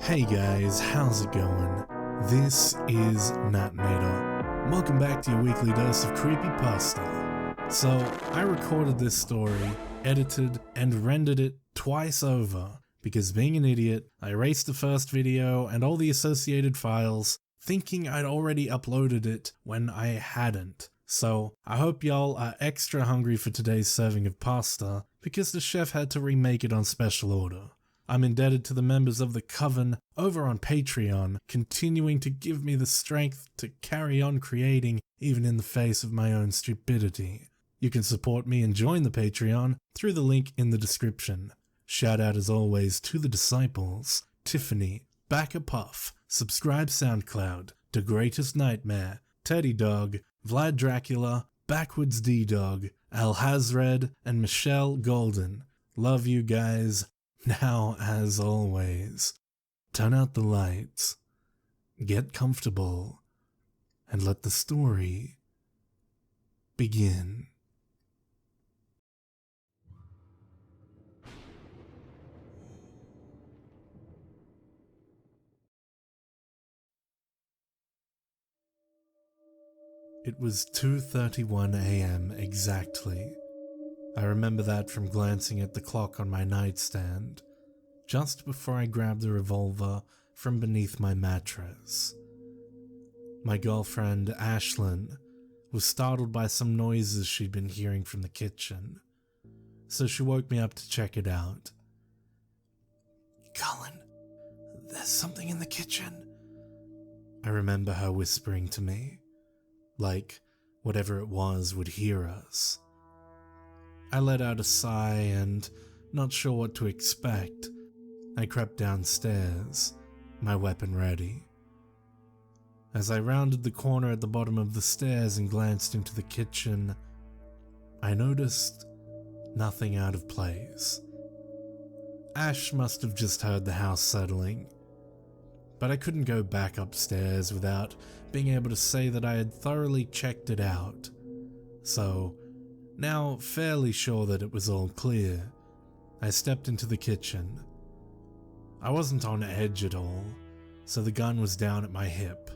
Hey guys, how's it going? This is Matt Mater. Welcome back to your weekly dose of Creepypasta. So, I recorded this story, edited, and rendered it twice over, because being an idiot, I erased the first video and all the associated files, thinking I'd already uploaded it when I hadn't. So, I hope y'all are extra hungry for today's serving of pasta, because the chef had to remake it on special order. I'm indebted to the members of the Coven over on Patreon, continuing to give me the strength to carry on creating even in the face of my own stupidity. You can support me and join the Patreon through the link in the description. Shout out as always to the disciples, Tiffany, Backer Puff, Subscribe SoundCloud, The Greatest Nightmare, Teddy Dog, Vlad Dracula, Backwards D-Dog, Al Hazred, and Michelle Golden. Love you guys. Now, as always, turn out the lights, get comfortable, and let the story begin. It was 2:31 a.m. exactly. I remember that from glancing at the clock on my nightstand, just before I grabbed the revolver from beneath my mattress. My girlfriend, Ashlyn, was startled by some noises she'd been hearing from the kitchen, so she woke me up to check it out. "Colin, there's something in the kitchen," I remember her whispering to me, like whatever it was would hear us. I let out a sigh and, not sure what to expect, I crept downstairs, my weapon ready. As I rounded the corner at the bottom of the stairs and glanced into the kitchen, I noticed nothing out of place. Ash must have just heard the house settling, but I couldn't go back upstairs without being able to say that I had thoroughly checked it out. So, now fairly sure that it was all clear, I stepped into the kitchen. I wasn't on edge at all, so the gun was down at my hip.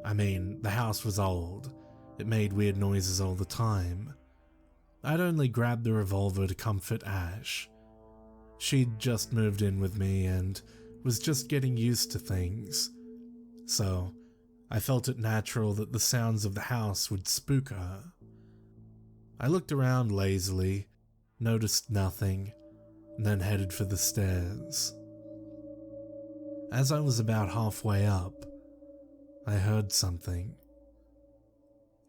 I mean, the house was old. It made weird noises all the time. I'd only grabbed the revolver to comfort Ash. She'd just moved in with me and was just getting used to things, so I felt it natural that the sounds of the house would spook her. I looked around lazily, noticed nothing, and then headed for the stairs. As I was about halfway up, I heard something.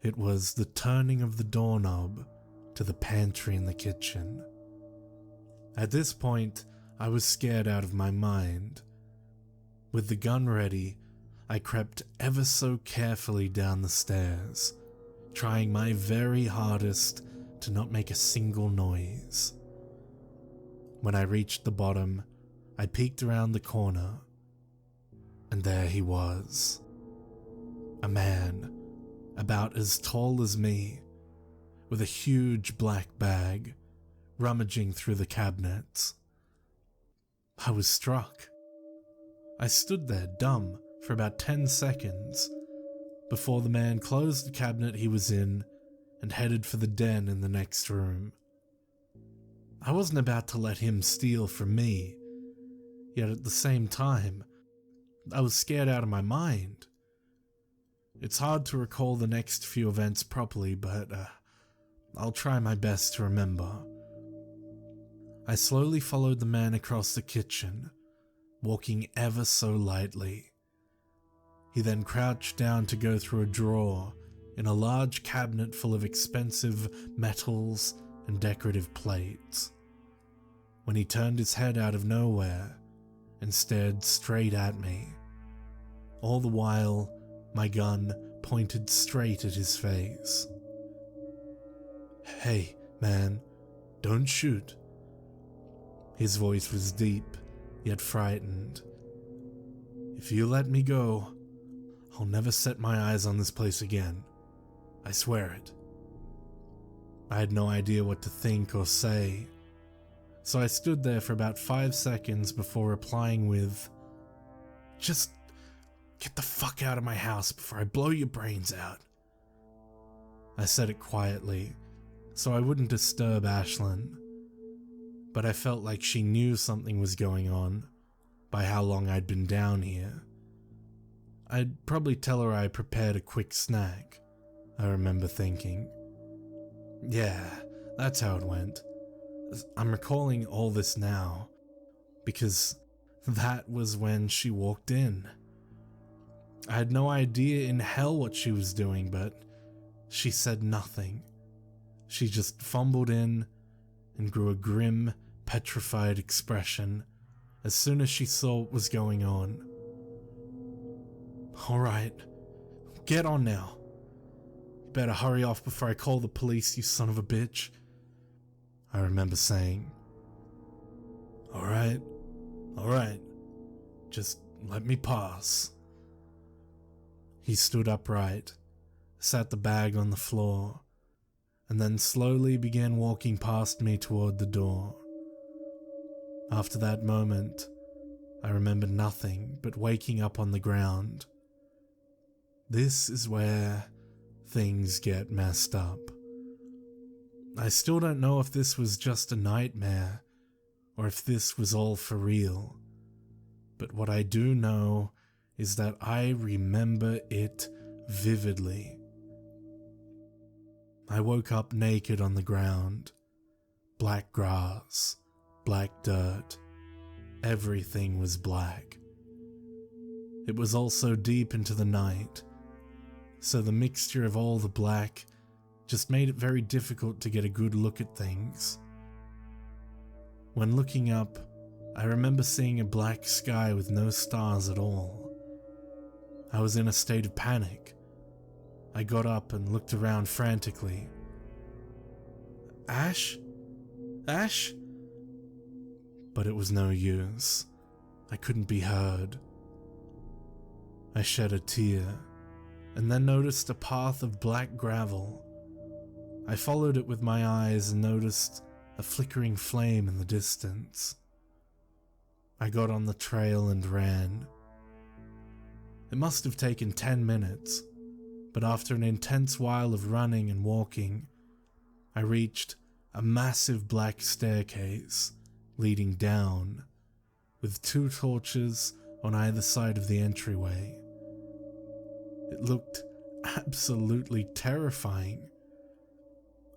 It was the turning of the doorknob to the pantry in the kitchen. At this point, I was scared out of my mind. With the gun ready, I crept ever so carefully down the stairs, trying my very hardest to not make a single noise. When I reached the bottom, I peeked around the corner, and there he was. A man, about as tall as me, with a huge black bag, rummaging through the cabinets. I was struck. I stood there dumb for about 10 seconds, before the man closed the cabinet he was in and headed for the den in the next room. I wasn't about to let him steal from me, yet at the same time, I was scared out of my mind. It's hard to recall the next few events properly, but I'll try my best to remember. I slowly followed the man across the kitchen, walking ever so lightly. He then crouched down to go through a drawer in a large cabinet full of expensive metals and decorative plates. When he turned his head out of nowhere and stared straight at me, all the while my gun pointed straight at his face. "Hey, man, don't shoot." His voice was deep, yet frightened. "If you let me go, I'll never set my eyes on this place again. I swear it." I had no idea what to think or say, so I stood there for about 5 seconds before replying with, Just get the fuck out of my house before I blow your brains out. I said it quietly, so I wouldn't disturb Ashlyn, but I felt like she knew something was going on by how long I'd been down here. I'd probably tell her I prepared a quick snack, I remember thinking. Yeah, that's how it went. I'm recalling all this now, because that was when she walked in. I had no idea in hell what she was doing, but she said nothing. She just fumbled in and grew a grim, petrified expression as soon as she saw what was going on. Alright, get on now. You better hurry off before I call the police, you son of a bitch, I remember saying. Alright, just let me pass. He stood upright, sat the bag on the floor, and then slowly began walking past me toward the door. After that moment, I remember nothing but waking up on the ground. This is where things get messed up. I still don't know if this was just a nightmare, or if this was all for real, but what I do know is that I remember it vividly. I woke up naked on the ground. Black grass, black dirt, everything was black. It was also deep into the night, so the mixture of all the black just made it very difficult to get a good look at things. When looking up, I remember seeing a black sky with no stars at all. I was in a state of panic. I got up and looked around frantically. Ash? Ash? But it was no use. I couldn't be heard. I shed a tear, and then noticed a path of black gravel. I followed it with my eyes and noticed a flickering flame in the distance. I got on the trail and ran. It must have taken 10 minutes, but after an intense while of running and walking, I reached a massive black staircase leading down, with 2 torches on either side of the entryway. It looked absolutely terrifying.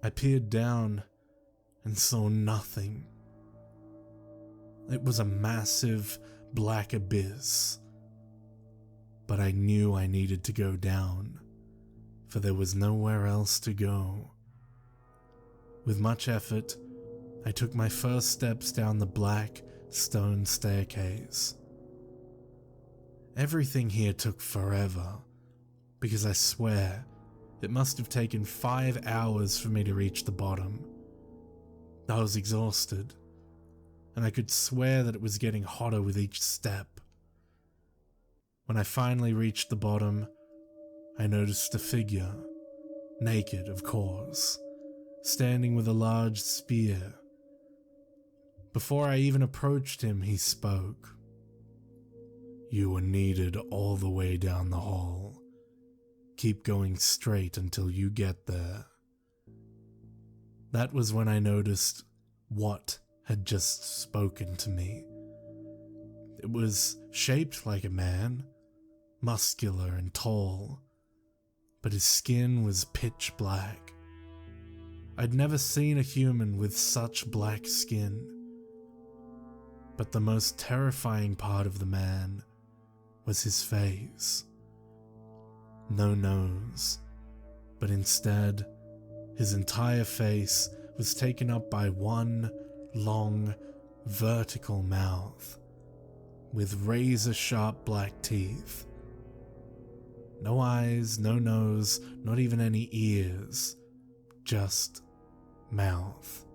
I peered down and saw nothing. It was a massive black abyss. But I knew I needed to go down, for there was nowhere else to go. With much effort, I took my first steps down the black stone staircase. Everything here took forever, because I swear it must have taken 5 hours for me to reach the bottom. I was exhausted, and I could swear that it was getting hotter with each step. When I finally reached the bottom, I noticed a figure, naked of course, standing with a large spear. Before I even approached him, he spoke. You were needed all the way down the hall. Keep going straight until you get there. That was when I noticed what had just spoken to me. It was shaped like a man, muscular and tall, but his skin was pitch black. I'd never seen a human with such black skin. But the most terrifying part of the man was his face. No nose, but instead, his entire face was taken up by one long, vertical mouth, with razor-sharp black teeth. No eyes, no nose, not even any ears, just mouth.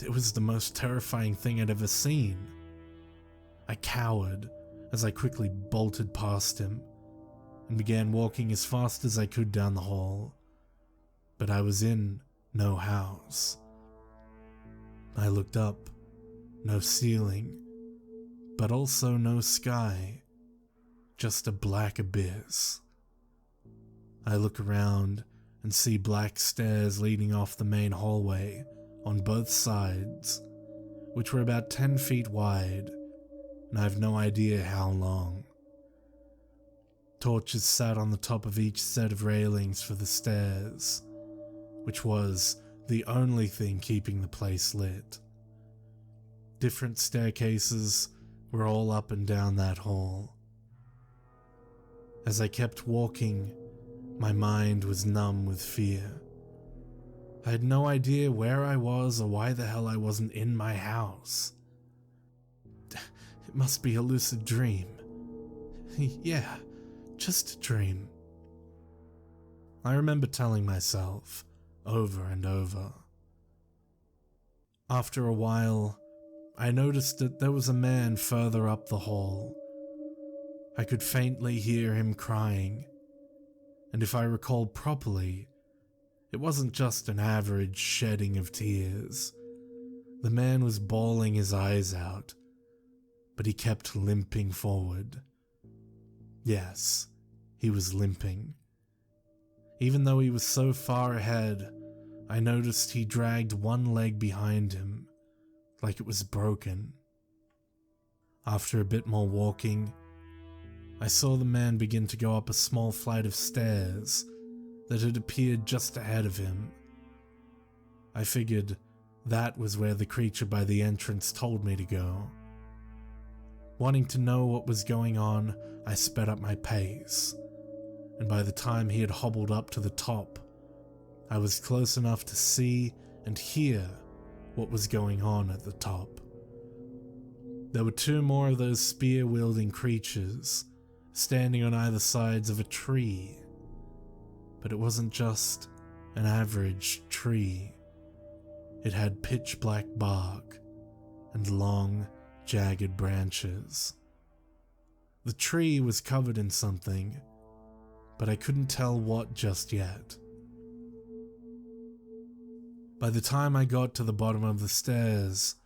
It was the most terrifying thing I'd ever seen. I cowered as I quickly bolted past him and began walking as fast as I could down the hall, but I was in no house. I looked up, no ceiling, but also no sky. just a black abyss. I look around and see black stairs leading off the main hallway on both sides, which were about 10 feet wide, and I have no idea how long. Torches sat on the top of each set of railings for the stairs, which was the only thing keeping the place lit. Different staircases were all up and down that hall. As I kept walking, my mind was numb with fear. I had no idea where I was or why the hell I wasn't in my house. It must be a lucid dream. Yeah, just a dream. I remember telling myself over and over. After a while, I noticed that there was a man further up the hall. I could faintly hear him crying, and if I recall properly, it wasn't just an average shedding of tears. The man was bawling his eyes out, but he kept limping forward. Yes, he was limping. Even though he was so far ahead, I noticed he dragged one leg behind him, like it was broken. After a bit more walking, I saw the man begin to go up a small flight of stairs that had appeared just ahead of him. I figured that was where the creature by the entrance told me to go. Wanting to know what was going on, I sped up my pace, and by the time he had hobbled up to the top, I was close enough to see and hear what was going on at the top. There were 2 more of those spear-wielding creatures standing on either sides of a tree, but it wasn't just an average tree. It had pitch-black bark and long, jagged branches. The tree was covered in something, but I couldn't tell what just yet. By the time I got to the bottom of the stairs,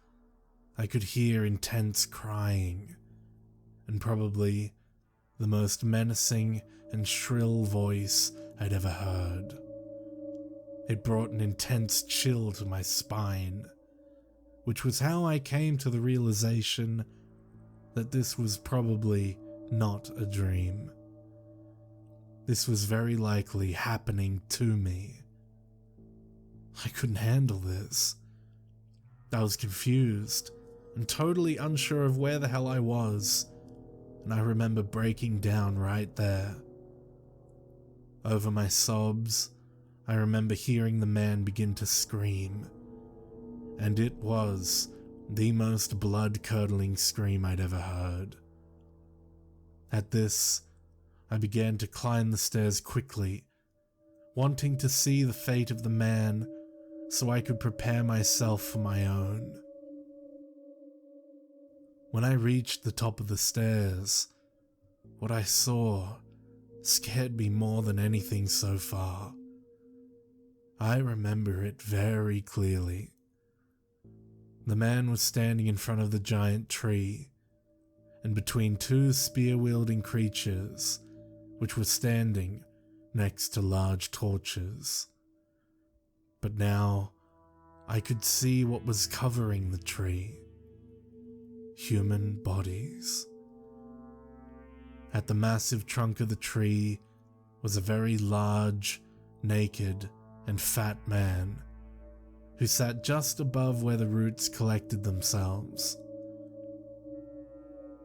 I could hear intense crying, and probably the most menacing and shrill voice I'd ever heard. It brought an intense chill to my spine, which was how I came to the realization that this was probably not a dream. This was very likely happening to me. I couldn't handle this. I was confused and totally unsure of where the hell I was, and I remember breaking down right there. Over my sobs, I remember hearing the man begin to scream, and it was the most blood-curdling scream I'd ever heard. At this, I began to climb the stairs quickly, wanting to see the fate of the man so I could prepare myself for my own. When I reached the top of the stairs, what I saw scared me more than anything so far. I remember it very clearly. The man was standing in front of the giant tree, and between 2 spear-wielding creatures, which were standing next to large torches. But now, I could see what was covering the tree. Human bodies. At the massive trunk of the tree was a very large, naked, and fat man who sat just above where the roots collected themselves.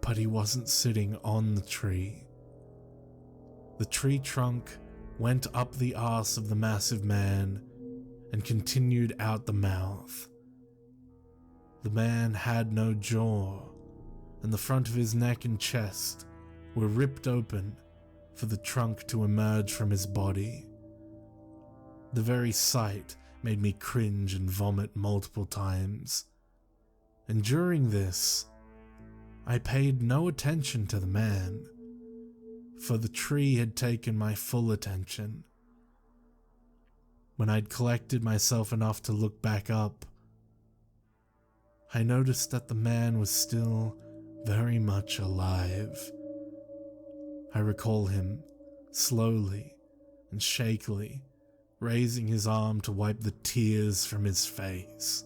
But he wasn't sitting on the tree. The tree trunk went up the arse of the massive man and continued out the mouth. The man had no jaw, and the front of his neck and chest were ripped open for the trunk to emerge from his body. The very sight made me cringe and vomit multiple times, and during this, I paid no attention to the man, for the tree had taken my full attention. When I'd collected myself enough to look back up, I noticed that the man was still very much alive. I recall him, slowly and shakily, raising his arm to wipe the tears from his face,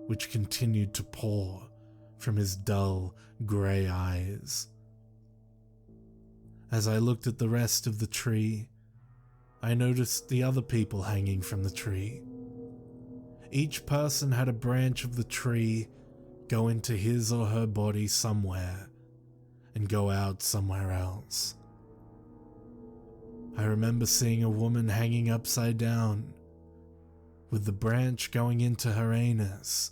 which continued to pour from his dull, grey eyes. As I looked at the rest of the tree, I noticed the other people hanging from the tree. Each person had a branch of the tree go into his or her body somewhere and go out somewhere else. I remember seeing a woman hanging upside down, with the branch going into her anus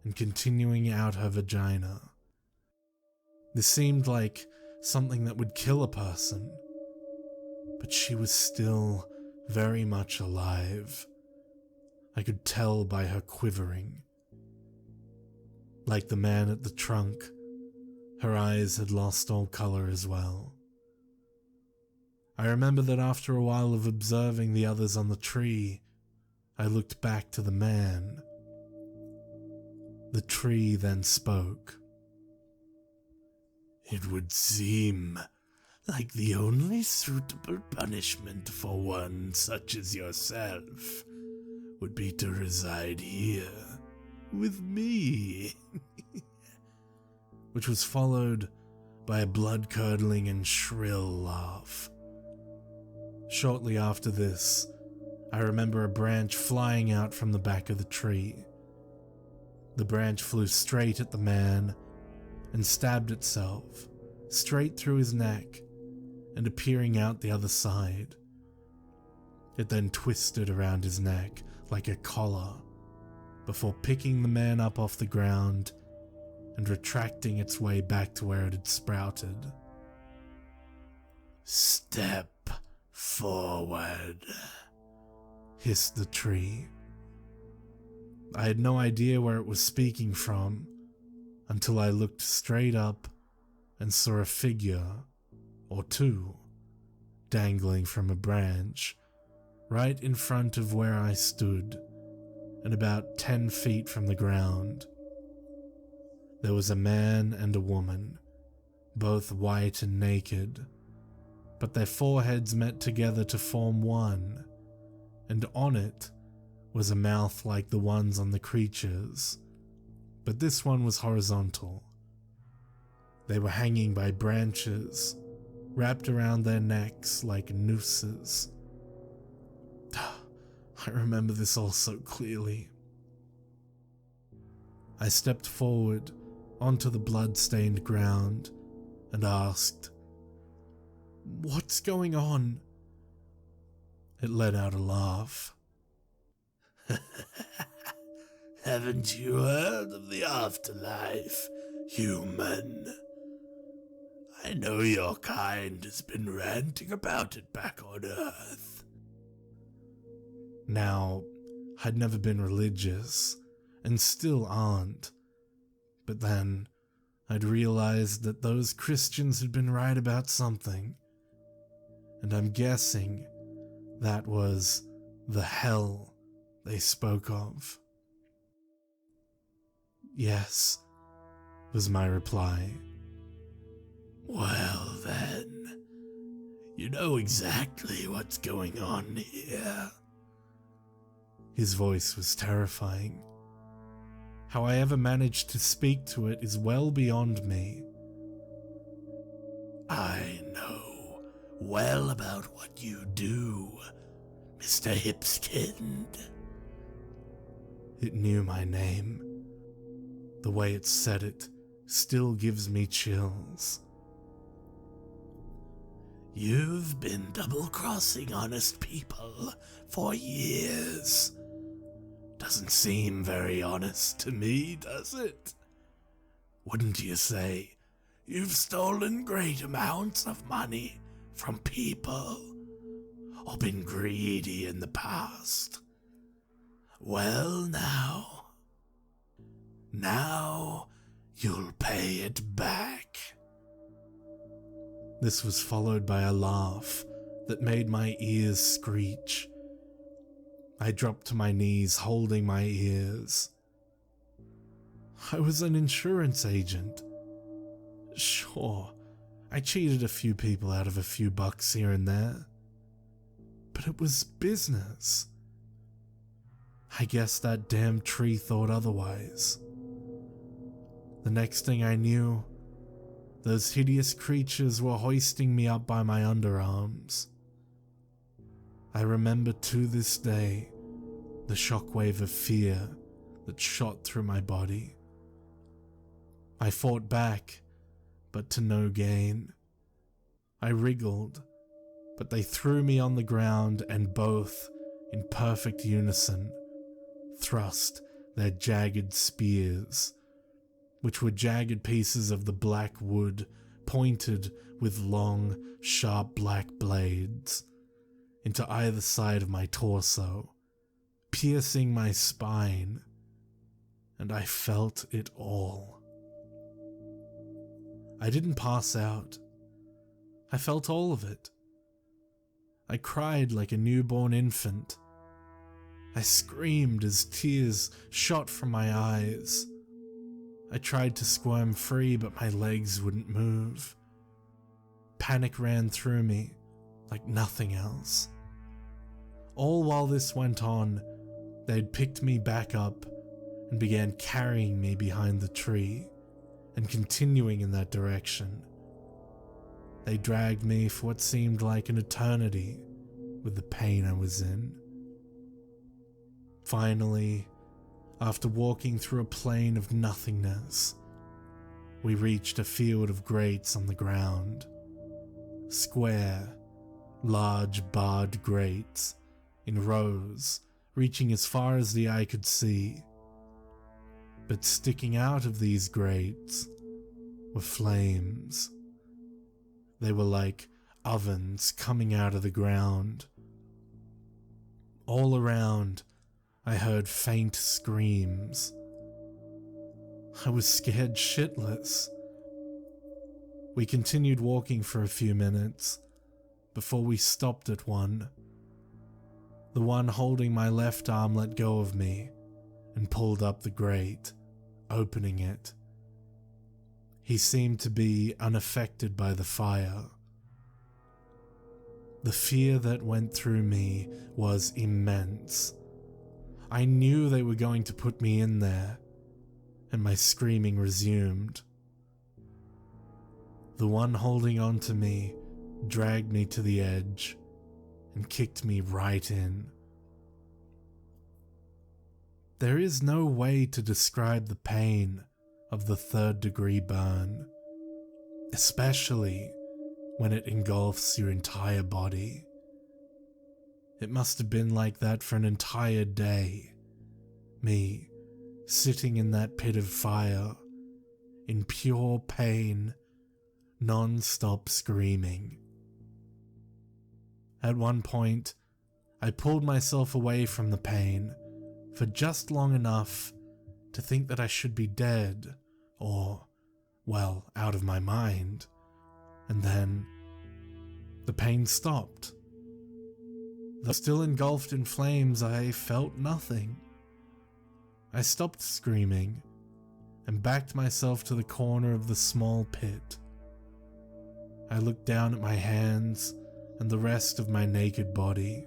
and continuing out her vagina. This seemed like something that would kill a person, but she was still very much alive. I could tell by her quivering. Like the man at the trunk, her eyes had lost all color as well. I remember that after a while of observing the others on the tree, I looked back to the man. The tree then spoke. It would seem like the only suitable punishment for one such as yourself would be to reside here with me. Which was followed by a blood-curdling and shrill laugh. Shortly after this, I remember a branch flying out from the back of the tree. The branch flew straight at the man and stabbed itself straight through his neck and appearing out the other side. It then twisted around his neck like a collar before picking the man up off the ground and retracting its way back to where it had sprouted. "Step forward," hissed the tree. I had no idea where it was speaking from until I looked straight up and saw a figure or two dangling from a branch right in front of where I stood and about 10 feet from the ground. There was a man and a woman, both white and naked, but their foreheads met together to form one, and on it was a mouth like the ones on the creatures, but this one was horizontal. They were hanging by branches, wrapped around their necks like nooses. I remember this all so clearly. I stepped forward onto the blood-stained ground and asked, "What's going on?" It let out a laugh. "Haven't you heard of the afterlife, human? I know your kind has been ranting about it back on Earth." Now, I'd never been religious, and still aren't, but then I'd realized that those Christians had been right about something, and I'm guessing that was the hell they spoke of. "Yes," was my reply. "Well then, you know exactly what's going on here." His voice was terrifying. How I ever managed to speak to it is well beyond me. "I know well about what you do, Mr. Hipskind." It knew my name. The way it said it still gives me chills. "You've been double-crossing honest people for years. Doesn't seem very honest to me, does it? Wouldn't you say you've stolen great amounts of money from people, or been greedy in the past? Well, now you'll pay it back." This was followed by a laugh that made my ears screech. I dropped to my knees, holding my ears. I was an insurance agent. Sure, I cheated a few people out of a few bucks here and there, but it was business. I guess that damn tree thought otherwise. The next thing I knew, those hideous creatures were hoisting me up by my underarms. I remember to this day the shockwave of fear that shot through my body. I fought back, but to no gain. I wriggled, but they threw me on the ground and both, in perfect unison, thrust their jagged spears, which were jagged pieces of the black wood pointed with long, sharp black blades, into either side of my torso, piercing my spine, and I felt it all. I didn't pass out. I felt all of it. I cried like a newborn infant. I screamed as tears shot from my eyes. I tried to squirm free, but my legs wouldn't move. Panic ran through me like nothing else. All while this went on, they'd picked me back up and began carrying me behind the tree and continuing in that direction. They dragged me for what seemed like an eternity with the pain I was in. Finally, after walking through a plain of nothingness, we reached a field of grates on the ground. Square, large barred grates in rows reaching as far as the eye could see. But sticking out of these grates were flames. They were like ovens coming out of the ground. All around, I heard faint screams. I was scared shitless. We continued walking for a few minutes before we stopped at one. The one holding my left arm let go of me and pulled up the grate, opening it. He seemed to be unaffected by the fire. The fear that went through me was immense. I knew they were going to put me in there, and my screaming resumed. The one holding on to me dragged me to the edge and kicked me right in. There is no way to describe the pain of the third-degree burn, especially when it engulfs your entire body. It must have been like that for an entire day. Me, sitting in that pit of fire, in pure pain, non-stop screaming. At one point, I pulled myself away from the pain for just long enough to think that I should be dead, or, well, out of my mind, and then the pain stopped. Though still engulfed in flames, I felt nothing. I stopped screaming and backed myself to the corner of the small pit. I looked down at my hands and the rest of my naked body.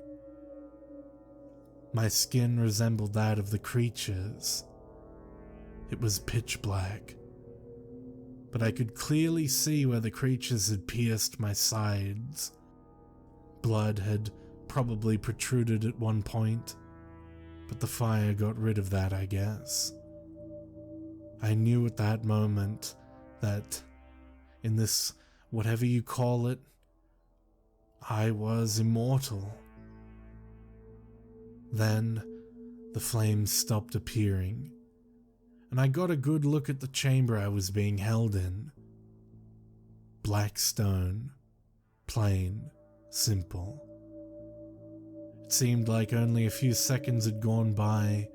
My skin resembled that of the creatures. It was pitch black, but I could clearly see where the creatures had pierced my sides. Blood had probably protruded at one point, but the fire got rid of that, I guess. I knew at that moment that, in this whatever you call it, I was immortal. Then the flames stopped appearing, and I got a good look at the chamber I was being held in. Black stone, plain, simple. It seemed like only a few seconds had gone by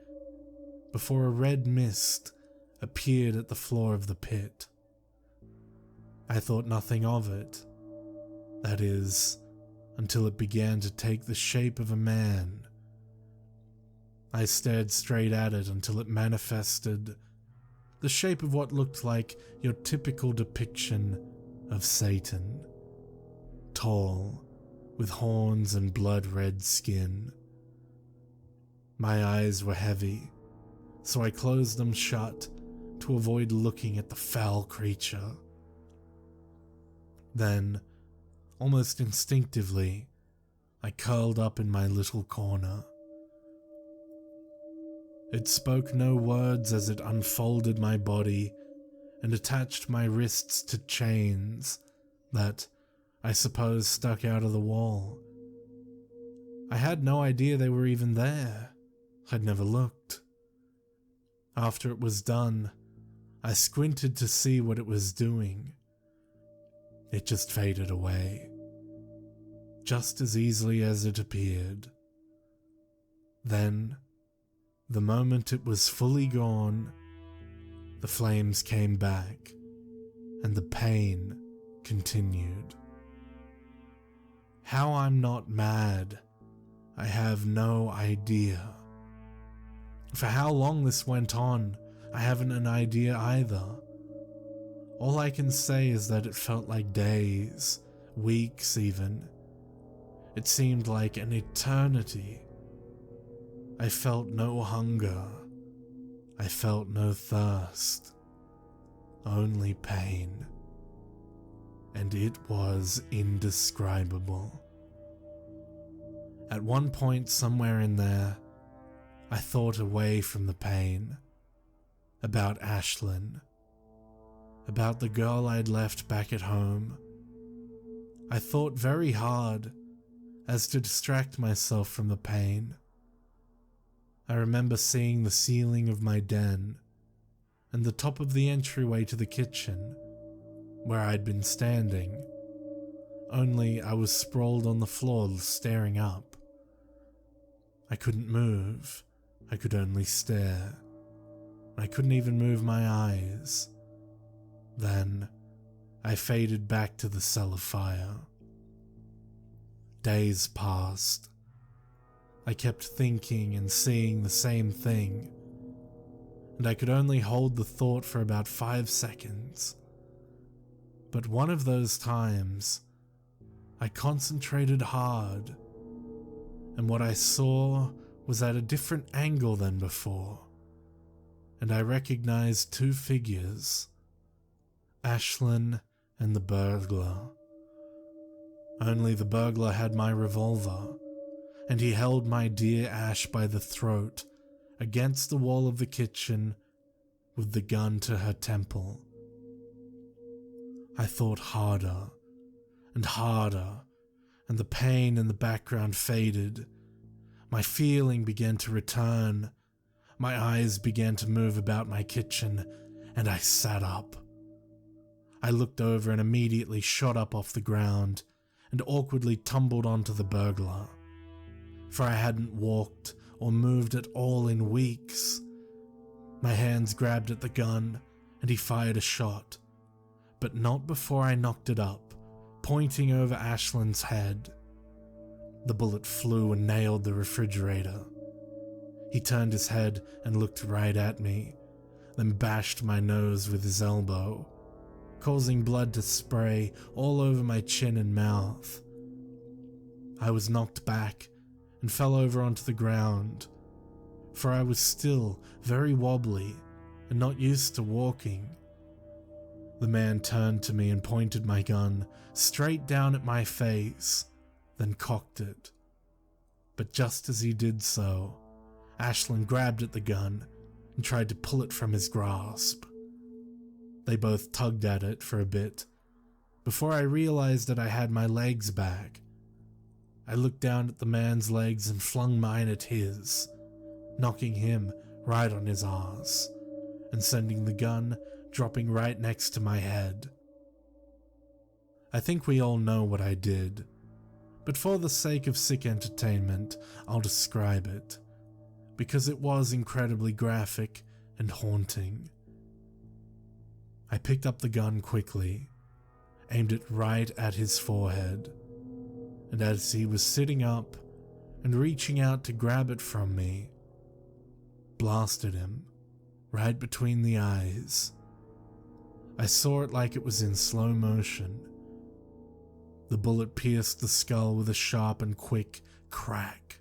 before a red mist appeared at the floor of the pit. I thought nothing of it. That is, until it began to take the shape of a man. I stared straight at it until it manifested the shape of what looked like your typical depiction of Satan, tall, with horns and blood-red skin. My eyes were heavy, so I closed them shut to avoid looking at the foul creature. Then, almost instinctively, I curled up in my little corner. It spoke no words as it unfolded my body and attached my wrists to chains that, I suppose, stuck out of the wall. I had no idea they were even there. I'd never looked. After it was done, I squinted to see what it was doing. It just faded away, just as easily as it appeared. Then, the moment it was fully gone, the flames came back, and the pain continued. How I'm not mad, I have no idea. For how long this went on, I haven't an idea either. All I can say is that it felt like days, weeks even. It seemed like an eternity. I felt no hunger. I felt no thirst. Only pain. And it was indescribable. At one point somewhere in there, I thought away from the pain. About Ashlyn. About the girl I'd left back at home. I thought very hard, as to distract myself from the pain. I remember seeing the ceiling of my den, and the top of the entryway to the kitchen, where I'd been standing, only I was sprawled on the floor staring up. I couldn't move, I could only stare. I couldn't even move my eyes. Then, I faded back to the cellar fire. Days passed. I kept thinking and seeing the same thing, and I could only hold the thought for about 5 seconds. But one of those times, I concentrated hard, and what I saw was at a different angle than before, and I recognized 2 figures, Ashlyn and the burglar. Only the burglar had my revolver, and he held my dear Ash by the throat against the wall of the kitchen with the gun to her temple. I thought harder and harder, and the pain in the background faded. My feeling began to return. My eyes began to move about my kitchen, and I sat up. I looked over and immediately shot up off the ground and awkwardly tumbled onto the burglar, for I hadn't walked or moved at all in weeks. My hands grabbed at the gun, and he fired a shot, but not before I knocked it up, pointing over Ashlyn's head. The bullet flew and nailed the refrigerator. He turned his head and looked right at me, then bashed my nose with his elbow, causing blood to spray all over my chin and mouth. I was knocked back and fell over onto the ground, for I was still very wobbly and not used to walking. The man turned to me and pointed my gun straight down at my face, then cocked it. But just as he did so, Ashlyn grabbed at the gun and tried to pull it from his grasp. They both tugged at it for a bit, before I realized that I had my legs back. I looked down at the man's legs and flung mine at his, knocking him right on his arse, and sending the gun dropping right next to my head. I think we all know what I did, but for the sake of sick entertainment, I'll describe it, because it was incredibly graphic and haunting. I picked up the gun quickly, aimed it right at his forehead, and as he was sitting up and reaching out to grab it from me, blasted him right between the eyes. I saw it like it was in slow motion. The bullet pierced the skull with a sharp and quick crack,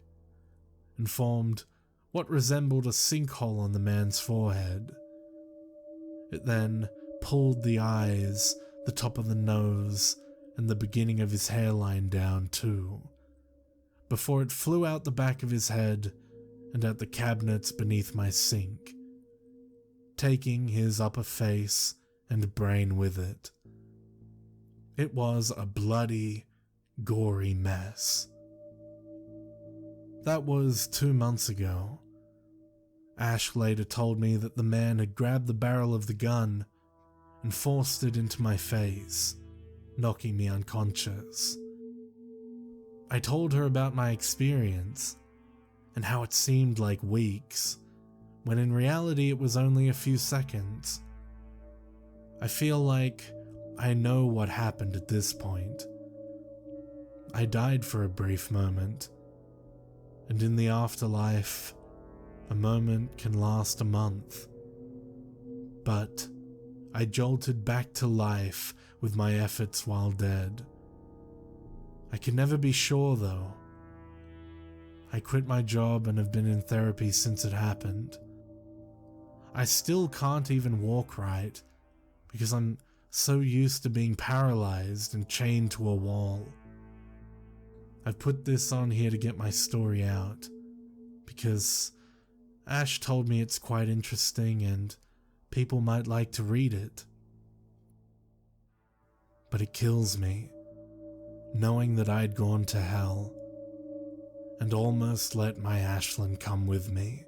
and formed what resembled a sinkhole on the man's forehead. It then pulled the eyes, the top of the nose, and the beginning of his hairline down too, before it flew out the back of his head and at the cabinets beneath my sink, taking his upper face and brain with it. It was a bloody, gory mess. That was 2 months ago. Ash later told me that the man had grabbed the barrel of the gun and forced it into my face, knocking me unconscious. I told her about my experience and how it seemed like weeks, when in reality it was only a few seconds. I feel like I know what happened at this point. I died for a brief moment, and in the afterlife, a moment can last a month. But I jolted back to life with my efforts while dead. I can never be sure though. I quit my job and have been in therapy since it happened. I still can't even walk right because I'm so used to being paralyzed and chained to a wall. I've put this on here to get my story out because Ash told me it's quite interesting and people might like to read it. But it kills me, knowing that I'd gone to hell and almost let my Ashlyn come with me.